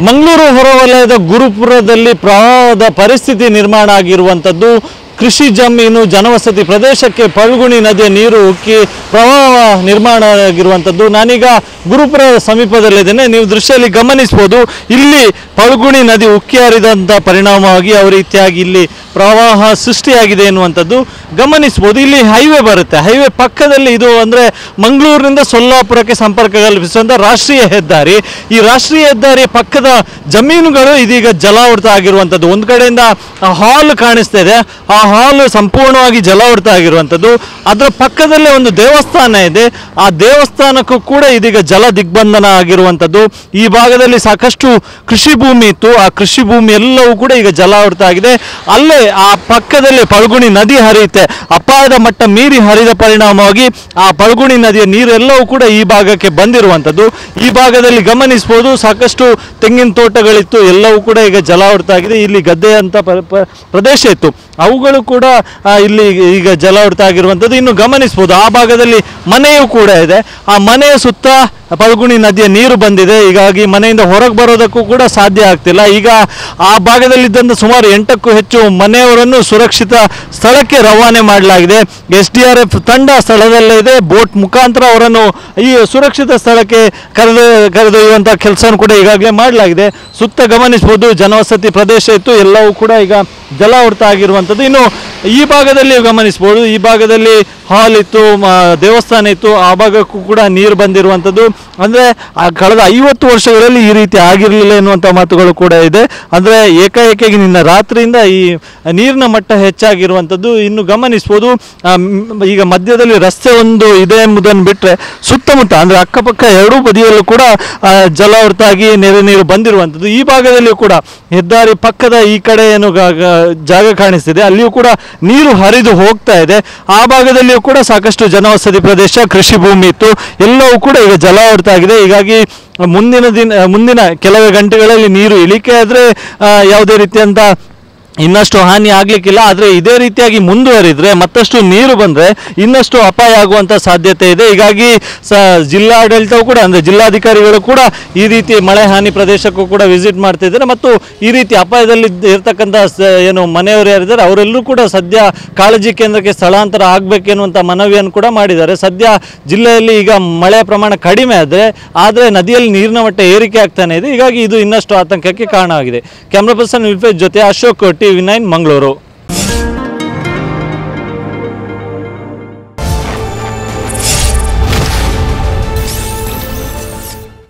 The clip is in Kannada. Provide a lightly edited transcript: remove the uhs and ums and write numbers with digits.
ಮಂಗಳೂರು ಹೊರವಲಯದ ಗುರುಪುರದಲ್ಲಿ ಪ್ರವಾಹದ ಪರಿಸ್ಥಿತಿ ನಿರ್ಮಾಣ ಆಗಿರುವಂಥದ್ದು. ಕೃಷಿ ಜಮೀನು ಜನವಸತಿ ಪ್ರದೇಶಕ್ಕೆ ಫಲ್ಗುಣಿ ನದಿಯ ನೀರು ಉಕ್ಕಿ ಪ್ರವಾಹ ನಿರ್ಮಾಣ ಆಗಿರುವಂಥದ್ದು. ನಾನೀಗ ಗುರುಪುರ ಸಮೀಪದಲ್ಲಿದ್ದೇನೆ. ನೀವು ದೃಶ್ಯದಲ್ಲಿ ಗಮನಿಸಬಹುದು, ಇಲ್ಲಿ ಫಲ್ಗುಣಿ ನದಿ ಉಕ್ಕಿ ಹರಿದಂಥ ಪರಿಣಾಮವಾಗಿ ಯಾವ ರೀತಿಯಾಗಿ ಇಲ್ಲಿ ಪ್ರವಾಹ ಸೃಷ್ಟಿಯಾಗಿದೆ ಎನ್ನುವಂಥದ್ದು ಗಮನಿಸಬಹುದು. ಇಲ್ಲಿ ಹೈವೇ ಬರುತ್ತೆ, ಹೈವೇ ಪಕ್ಕದಲ್ಲಿ ಇದು ಅಂದರೆ ಮಂಗಳೂರಿನಿಂದ ಸೊಲ್ಲಾಪುರಕ್ಕೆ ಸಂಪರ್ಕ ಕಲ್ಪಿಸುವಂಥ ರಾಷ್ಟ್ರೀಯ ಹೆದ್ದಾರಿ. ಈ ರಾಷ್ಟ್ರೀಯ ಹೆದ್ದಾರಿಯ ಪಕ್ಕದ ಜಮೀನುಗಳು ಇದೀಗ ಜಲಾವೃತ ಆಗಿರುವಂಥದ್ದು. ಒಂದು ಕಡೆಯಿಂದ ಹಾಲ್ ಕಾಣಿಸ್ತಾ ಇದೆ, ಆ ಹಾಲ್ ಸಂಪೂರ್ಣವಾಗಿ ಜಲಾವೃತ ಆಗಿರುವಂಥದ್ದು. ಅದರ ಪಕ್ಕದಲ್ಲೇ ಒಂದು ದೇವಸ್ಥಾನ ಇದೆ, ಆ ದೇವಸ್ಥಾನಕ್ಕೂ ಕೂಡ ಇದೀಗ ಜಲ ದಿಗ್ಬಂಧನ ಆಗಿರುವಂಥದ್ದು. ಈ ಭಾಗದಲ್ಲಿ ಸಾಕಷ್ಟು ಕೃಷಿ ಭೂಮಿ ಇತ್ತು, ಆ ಕೃಷಿ ಭೂಮಿ ಎಲ್ಲವೂ ಕೂಡ ಈಗ ಜಲಾವೃತ ಆಗಿದೆ. ಅಲ್ಲೇ ಆ ಪಕ್ಕದಲ್ಲಿ ಫಲ್ಗುಣಿ ನದಿ ಹರಿಯುತ್ತೆ, ಅಪಾಯದ ಮಟ್ಟ ಮೀರಿ ಹರಿದ ಪರಿಣಾಮವಾಗಿ ಆ ಫಲ್ಗುಣಿ ನದಿಯ ನೀರೆಲ್ಲವೂ ಕೂಡ ಈ ಭಾಗಕ್ಕೆ ಬಂದಿರುವಂಥದ್ದು. ಈ ಭಾಗದಲ್ಲಿ ಗಮನಿಸಬಹುದು, ಸಾಕಷ್ಟು ತೆಂಗಿನ ತೋಟಗಳಿತ್ತು, ಎಲ್ಲವೂ ಕೂಡ ಈಗ ಜಲಾವೃತ ಆಗಿದೆ. ಇಲ್ಲಿ ಗದ್ದೆ ಅಂತ ಪ್ರದೇಶ ಇತ್ತು, ಅವುಗಳು ಕೂಡ ಇಲ್ಲಿ ಈಗ ಜಲಾವೃತ ಆಗಿರುವಂಥದ್ದು. ಇನ್ನು ಗಮನಿಸಬಹುದು, ಆ ಭಾಗದಲ್ಲಿ ಮನೆಯೂ ಕೂಡ ಇದೆ, ಆ ಮನೆಯ ಸುತ್ತ ಫಲ್ಗುಣಿ ನದಿಯ ನೀರು ಬಂದಿದೆ. ಹೀಗಾಗಿ ಮನೆಯಿಂದ ಹೊರಗೆ ಬರೋದಕ್ಕೂ ಕೂಡ ಸಾಧ್ಯ ಆಗ್ತಿಲ್ಲ. ಈಗ ಆ ಭಾಗದಲ್ಲಿದ್ದಂಥ ಸುಮಾರು 8ಕ್ಕೂ ಹೆಚ್ಚು ಮನೆಯವರನ್ನು ಸುರಕ್ಷಿತ ಸ್ಥಳಕ್ಕೆ ರವಾನೆ ಮಾಡಲಾಗಿದೆ. SDRF ತಂಡ ಸ್ಥಳದಲ್ಲೇ ಇದೆ, ಬೋಟ್ ಮುಖಾಂತರ ಅವರನ್ನು ಈ ಸುರಕ್ಷಿತ ಸ್ಥಳಕ್ಕೆ ಕರೆದೊಯ್ಯುವಂಥ ಕೆಲಸವನ್ನು ಕೂಡ ಈಗಾಗಲೇ ಮಾಡಲಾಗಿದೆ. ಸುತ್ತ ಗಮನಿಸಬಹುದು, ಜನವಸತಿ ಪ್ರದೇಶ ಇತ್ತು, ಎಲ್ಲವೂ ಕೂಡ ಈಗ ಜಲಾವೃತ ಆಗಿರುವಂಥದ್ದು. ಇನ್ನು ಈ ಭಾಗದಲ್ಲಿ ಗಮನಿಸಬಹುದು, ಈ ಭಾಗದಲ್ಲಿ ಹಾಲ್ ಇತ್ತು, ದೇವಸ್ಥಾನ ಇತ್ತು, ಆ ಭಾಗಕ್ಕೂ ಕೂಡ ನೀರು ಬಂದಿರುವಂಥದ್ದು. ಅಂದರೆ ಕಳೆದ 50 ವರ್ಷಗಳಲ್ಲಿ ಈ ರೀತಿ ಆಗಿರಲಿಲ್ಲ ಎನ್ನುವಂಥ ಮಾತುಗಳು ಕೂಡ ಇದೆ. ಅಂದರೆ ಏಕಾಏಕಿಯಾಗಿ ನಿನ್ನ ರಾತ್ರಿಯಿಂದ ಈ ನೀರಿನ ಮಟ್ಟ ಹೆಚ್ಚಾಗಿರುವಂಥದ್ದು. ಇನ್ನು ಗಮನಿಸ್ಬೋದು, ಈಗ ಮಧ್ಯದಲ್ಲಿ ರಸ್ತೆ ಒಂದು ಇದೆ ಎಂಬುದನ್ನು ಬಿಟ್ಟರೆ ಸುತ್ತಮುತ್ತ ಅಂದರೆ ಅಕ್ಕಪಕ್ಕ ಎರಡೂ ಬದಿಯಲ್ಲೂ ಕೂಡ ಜಲಾವೃತ ಆಗಿ ನೆರೆ ನೀರು ಬಂದಿರುವಂಥದ್ದು. ಈ ಭಾಗದಲ್ಲಿಯೂ ಕೂಡ ಹೆದ್ದಾರಿ ಪಕ್ಕದ ಈ ಕಡೆ ಏನು ಜಾಗ ಕಾಣಿಸ್ತಿದೆ, ಅಲ್ಲಿಯೂ ಕೂಡ ನೀರು ಹರಿದು ಹೋಗ್ತಾ ಇದೆ. ಆ ಭಾಗದಲ್ಲಿಯೂ ಕೂಡ ಸಾಕಷ್ಟು ಜನವಸತಿ ಪ್ರದೇಶ, ಕೃಷಿ ಭೂಮಿ ಇತ್ತು, ಎಲ್ಲವೂ ಕೂಡ ಈಗ ಜಲಾವೃತ ಆಗಿದೆ. ಹೀಗಾಗಿ ಮುಂದಿನ ಕೆಲವೇ ಗಂಟೆಗಳಲ್ಲಿ ನೀರು ಇಳಿಕೆ ಆದರೆ ಯಾವುದೇ ರೀತಿಯಂಥ ಇನ್ನಷ್ಟು ಹಾನಿ ಆಗಲಿಕ್ಕಿಲ್ಲ. ಆದರೆ ಇದೇ ರೀತಿಯಾಗಿ ಮುಂದುವರಿದರೆ, ಮತ್ತಷ್ಟು ನೀರು ಬಂದರೆ ಇನ್ನಷ್ಟು ಅಪಾಯ ಆಗುವಂಥ ಸಾಧ್ಯತೆ ಇದೆ. ಹೀಗಾಗಿ ಜಿಲ್ಲಾಡಳಿತವು ಕೂಡ ಅಂದರೆ ಜಿಲ್ಲಾಧಿಕಾರಿಗಳು ಕೂಡ ಈ ರೀತಿ ಮಳೆ ಹಾನಿ ಪ್ರದೇಶಕ್ಕೂ ಕೂಡ ವಿಸಿಟ್ ಮಾಡ್ತಿದ್ದಾರೆ ಮತ್ತು ಈ ರೀತಿ ಅಪಾಯದಲ್ಲಿ ಇರ್ತಕ್ಕಂಥ ಏನು ಮನೆಯವರು ಯಾರಿದ್ದಾರೆ ಅವರೆಲ್ಲರೂ ಕೂಡ ಸದ್ಯ ಕಾಳಜಿ ಕೇಂದ್ರಕ್ಕೆ ಸ್ಥಳಾಂತರ ಆಗಬೇಕೆನ್ನುವಂಥ ಮನವಿಯನ್ನು ಕೂಡ ಮಾಡಿದ್ದಾರೆ. ಸದ್ಯ ಜಿಲ್ಲೆಯಲ್ಲಿ ಈಗ ಮಳೆಯ ಪ್ರಮಾಣ ಕಡಿಮೆ ಆದರೆ ನದಿಯಲ್ಲಿ ನೀರಿನ ಮಟ್ಟ ಏರಿಕೆ ಆಗ್ತಾನೆ ಇದೆ. ಹೀಗಾಗಿ ಇದು ಇನ್ನಷ್ಟು ಆತಂಕಕ್ಕೆ ಕಾರಣವಾಗಿದೆ. ಕ್ಯಾಮ್ರಾ ಪರ್ಸನ್ ವಿಲ್ಫೇಜ್ ಜೊತೆ ಅಶೋಕ್, TV9 ಮಂಗಳೂರು.